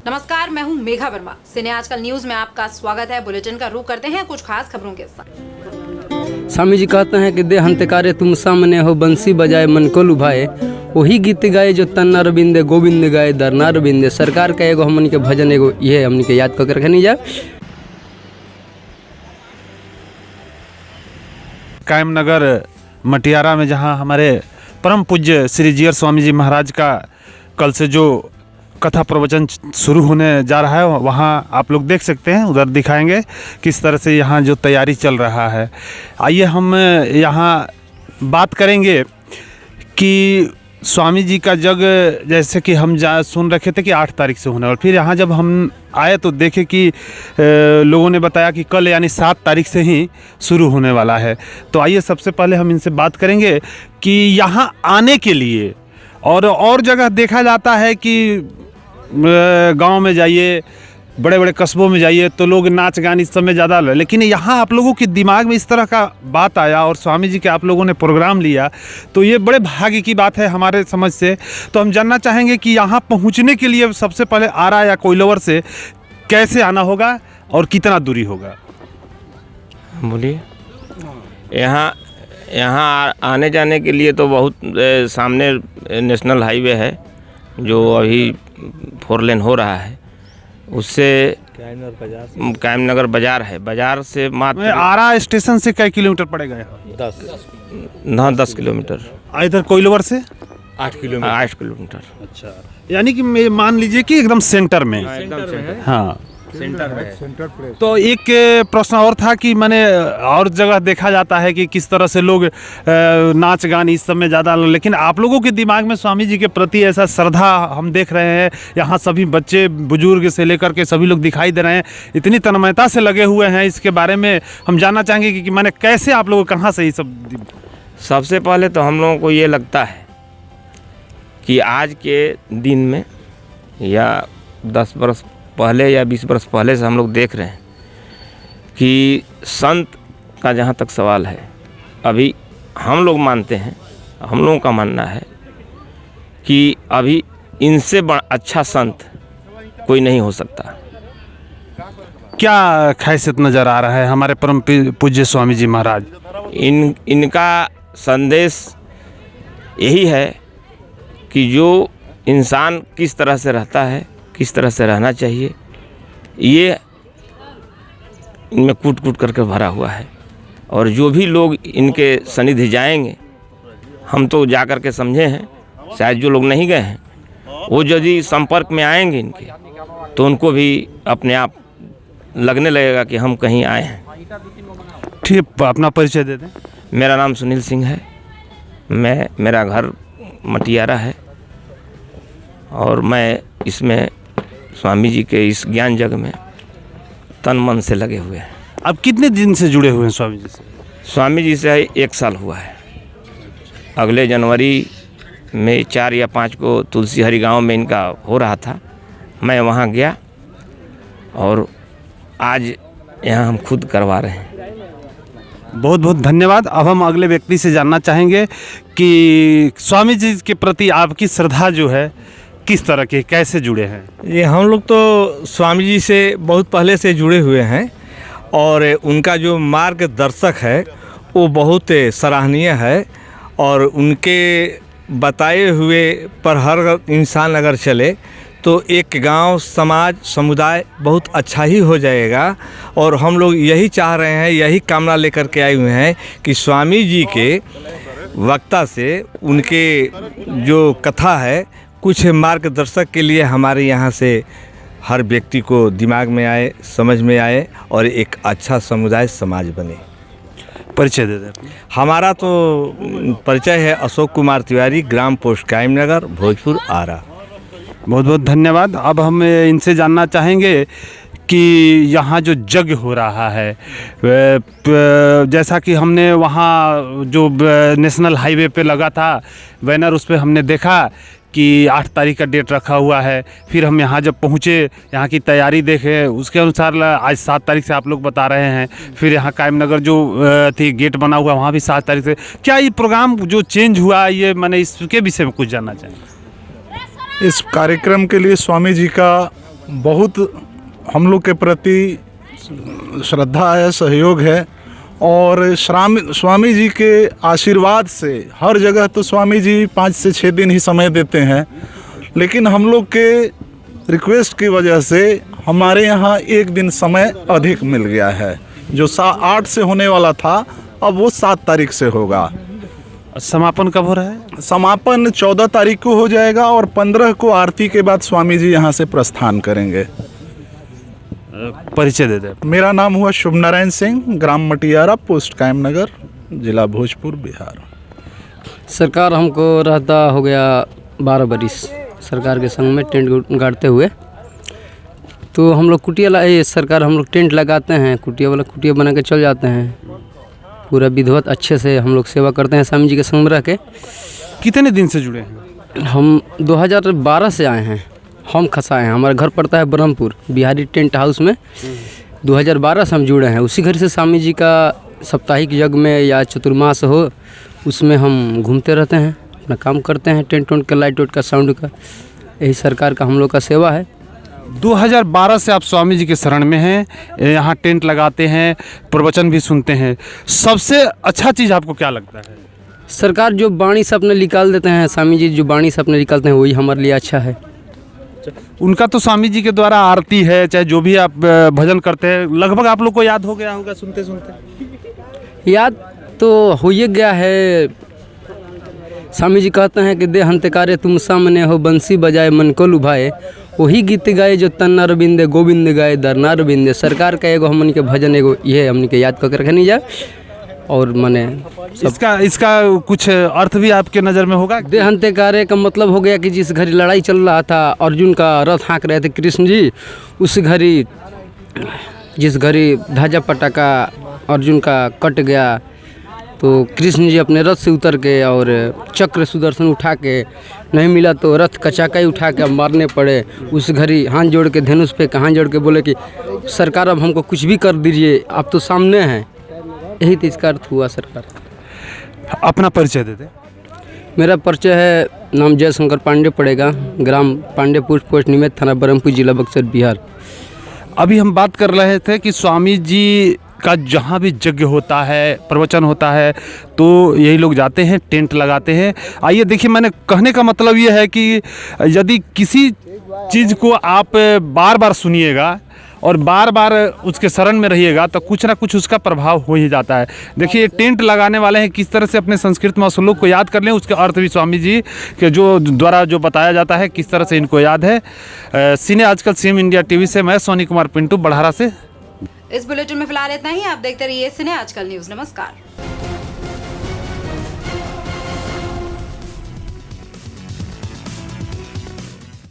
नमस्कार, मैं हूं मेघा वर्मा। सिने आजकल न्यूज में आपका स्वागत है। बुलेटिन का रुख करते हैं कुछ खास खबरों के साथ। स्वामी जी कहते हैं कि देह अंतकारे तुम सामने हो, बंसी बजाए मन को लुभाए, वही गीत गाए जो तन्ना रविंदे गोविंद गाए दरना रविंदे। सरकार का एगो हमन के भजन एगो ये हमन के याद कर रखनी जा। कायमनगर मटियारा में जहां हमारे परम पूज्य श्री जीयर स्वामी जी महाराज का कल से जो कथा प्रवचन शुरू होने जा रहा है, वहाँ आप लोग देख सकते हैं। उधर दिखाएंगे किस तरह से यहाँ जो तैयारी चल रहा है। आइए हम यहाँ बात करेंगे कि स्वामी जी का जग, जैसे कि हम सुन रखे थे कि 8 तारीख से होने, और फिर यहाँ जब हम आए तो देखे कि लोगों ने बताया कि कल यानी 7 तारीख से ही शुरू होने वाला है। तो आइए सबसे पहले हम इनसे बात करेंगे कि यहाँ आने के लिए, और जगह देखा जाता है कि गांव में जाइए, बड़े बड़े कस्बों में जाइए तो लोग नाच गान इस समय ज़्यादा, लेकिन यहाँ आप लोगों के दिमाग में इस तरह का बात आया और स्वामी जी के आप लोगों ने प्रोग्राम लिया, तो ये बड़े भाग्य की बात है हमारे समझ से। तो हम जानना चाहेंगे कि यहाँ पहुँचने के लिए सबसे पहले आरा या कोइलवर से कैसे आना होगा और कितना दूरी होगा? बोलिए। यहाँ आने जाने के लिए तो बहुत सामने नेशनल हाईवे है जो अभी 4 लेन हो रहा है, उससे कायमनगर बाजार है। बाजार से मात्र आरा स्टेशन से कई किलोमीटर पड़ेगा? 10 किलोमीटर। इधर कोइलवर से 8 किलोमीटर। अच्छा, यानी कि मान लीजिए कि एकदम सेंटर में। एकदम सेंटर। हाँ, सेंटर है। तो एक प्रश्न और था कि मैंने और जगह देखा जाता है कि किस तरह से लोग नाच गान इस सब में ज़्यादा, लेकिन आप लोगों के दिमाग में स्वामी जी के प्रति ऐसा श्रद्धा हम देख रहे हैं। यहाँ सभी बच्चे बुजुर्ग से लेकर के सभी लोग दिखाई दे रहे हैं, इतनी तन्मयता से लगे हुए हैं। इसके बारे में हम जानना चाहेंगे कि मैंने कैसे आप लोग कहाँ से ये सब? सबसे पहले तो हम लोगों को ये लगता है कि आज के दिन में या 10 वर्ष पहले या 20 वर्ष पहले से हम लोग देख रहे हैं कि संत का जहाँ तक सवाल है, अभी हम लोग मानते हैं, हम लोगों का मानना है कि अभी इनसे अच्छा संत कोई नहीं हो सकता। क्या खासियत नज़र आ रहा है हमारे परम पूज्य स्वामी जी महाराज? इनका संदेश यही है कि जो इंसान किस तरह से रहता है, किस तरह से रहना चाहिए, ये इनमें कूट कूट करके भरा हुआ है। और जो भी लोग इनके सनिधि जाएंगे, हम तो जा कर के समझे हैं, शायद जो लोग नहीं गए हैं वो यदि संपर्क में आएंगे इनके, तो उनको भी अपने आप लगने लगेगा कि हम कहीं आए हैं। ठीक, अपना परिचय दे दें। मेरा नाम सुनील सिंह है। मेरा घर मटियारा है और मैं इसमें स्वामी जी के इस ज्ञान जग में तन मन से लगे हुए हैं। अब कितने दिन से जुड़े हुए हैं स्वामी जी से? स्वामी जी से 1 साल हुआ है। अगले जनवरी में 4 या 5 को तुलसी हरि गाँव में इनका हो रहा था, मैं वहाँ गया और आज यहाँ हम खुद करवा रहे हैं। बहुत बहुत धन्यवाद। अब हम अगले व्यक्ति से जानना चाहेंगे कि स्वामी जी के प्रति आपकी श्रद्धा जो है किस तरह के, कैसे जुड़े हैं? ये हम लोग तो स्वामी जी से बहुत पहले से जुड़े हुए हैं और उनका जो मार्गदर्शक है वो बहुत सराहनीय है, और उनके बताए हुए पर हर इंसान अगर चले तो एक गांव, समाज, समुदाय बहुत अच्छा ही हो जाएगा। और हम लोग यही चाह रहे हैं, यही कामना लेकर के आए हुए हैं कि स्वामी जी के वक्ता से उनके जो कथा है कुछ मार्गदर्शक के लिए हमारे यहाँ से हर व्यक्ति को दिमाग में आए, समझ में आए और एक अच्छा समुदाय समाज बने। परिचय दे दें। हमारा तो परिचय है अशोक कुमार तिवारी, ग्राम पोस्ट कायमनगर, भोजपुर, आरा। बहुत बहुत धन्यवाद। अब हम इनसे जानना चाहेंगे कि यहाँ जो यज्ञ हो रहा है, जैसा कि हमने वहाँ जो नेशनल हाईवे पे लगा था बैनर, उस पर हमने देखा कि 8 तारीख का डेट रखा हुआ है। फिर हम यहाँ जब पहुँचे, यहाँ की तैयारी देखे, उसके अनुसार आज 7 तारीख से आप लोग बता रहे हैं। फिर यहाँ कायमनगर जो थी गेट बना हुआ, वहाँ भी 7 तारीख से। क्या ये प्रोग्राम जो चेंज हुआ, ये मैंने इसके विषय में कुछ जानना चाहिए? इस कार्यक्रम के लिए स्वामी जी का बहुत हम लोग के प्रति श्रद्धा है, सहयोग है। और स्वामी जी के आशीर्वाद से हर जगह तो स्वामी जी 5 से 6 दिन ही समय देते हैं, लेकिन हम लोग के रिक्वेस्ट की वजह से हमारे यहाँ 1 दिन समय अधिक मिल गया है। जो 8 से होने वाला था अब वो 7 तारीख से होगा। समापन कब हो रहा है? समापन 14 तारीख को हो जाएगा और 15 को आरती के बाद स्वामी जी यहाँ से प्रस्थान करेंगे। परिचय दे दें। मेरा नाम हुआ शुभ नारायण सिंह, ग्राम मटियारा, पोस्ट कायम नगर, जिला भोजपुर, बिहार। सरकार हमको रहता हो गया 12 बरिस सरकार के संग में टेंट गाड़ते हुए। तो हम लोग सरकार हम लोग टेंट लगाते हैं, कुटिया वाला कुटिया बना के चल जाते हैं। पूरा विधिवत अच्छे से हम लोग सेवा करते हैं स्वामी जी के संग में रह के। कितने दिन से जुड़े हैं? हम 2012 से आए हैं। हम खसाए हैं, हमारा घर पड़ता है ब्रह्मपुर बिहारी टेंट हाउस में। 2012 से हम जुड़े हैं। उसी घर से स्वामी जी का साप्ताहिक यज्ञ में या चतुर्मास हो उसमें हम घूमते रहते हैं, अपना काम करते हैं, टेंट वेंट का, लाइट वेट का, साउंड का। यही सरकार का हम लोग का सेवा है। 2012 से आप स्वामी जी के शरण में हैं, यहाँ टेंट लगाते हैं, प्रवचन भी सुनते हैं। सबसे अच्छा चीज़ आपको क्या लगता है? सरकार जो बाणी से अपने निकाल देते हैं, स्वामी जी जो बाणी से अपने निकालते हैं, वही हमारे लिए अच्छा है। उनका तो स्वामी जी के द्वारा आरती है, चाहे जो भी आप भजन करते हैं, लगभग आप लोग को याद हो गया होगा सुनते सुनते। याद तो हो ही गया है। स्वामी जी कहते हैं कि दे हंतकारे तुम सामने हो, बंसी बजाए मन को लुभाए, वही गीत गाए जो तन्ना रविंदे गोविंद गाए दरना रविंदे। सरकार का एगो हमन के भजन एगो ये हमन के याद करके रखनी जा। और माने इसका कुछ अर्थ भी आपके नज़र में होगा? दे हंतकारे का मतलब हो गया कि जिस घड़ी लड़ाई चल रहा था, अर्जुन का रथ हाँक रहे थे कृष्ण जी, उस घड़ी जिस घड़ी ध्वजा पटाखा अर्जुन का कट गया तो कृष्ण जी अपने रथ से उतर के और चक्र सुदर्शन उठा के, नहीं मिला तो रथ कचाका ही उठा के मारने पड़े। उस घड़ी हाथ जोड़ के धनुष पे हाथ जोड़ के बोले कि सरकार अब हमको कुछ भी कर दीजिए, आप तो सामने हैं। यही तो इसका अर्थ हुआ सरकार। अपना परिचय दे दें। मेरा परिचय है, नाम जयशंकर पांडे पड़ेगा, ग्राम पांडेपुर, पोस्ट निमित, थाना बरहमपुर, जिला बक्सर, बिहार। अभी हम बात कर रहे थे कि स्वामी जी का जहाँ भी यज्ञ होता है, प्रवचन होता है, तो यही लोग जाते हैं, टेंट लगाते हैं। आइए देखिए, मैंने कहने का मतलब ये है कि यदि किसी चीज़ को आप बार बार सुनिएगा और बार बार उसके शरण में रहिएगा तो कुछ ना कुछ उसका प्रभाव हो ही जाता है। देखिए, टेंट लगाने वाले हैं, किस तरह से अपने संस्कृत में श्लोक को याद कर लें, उसका अर्थ भी स्वामी जी के जो द्वारा जो बताया जाता है, किस तरह से इनको याद है। सीने आजकल सीएम इंडिया टीवी से मैं सोनी कुमार पिंटू, बढ़ारा से। इस बुलेटिन में फिलहाल इतना ही। आप देखते रहिए सिने आजकल न्यूज़। नमस्कार।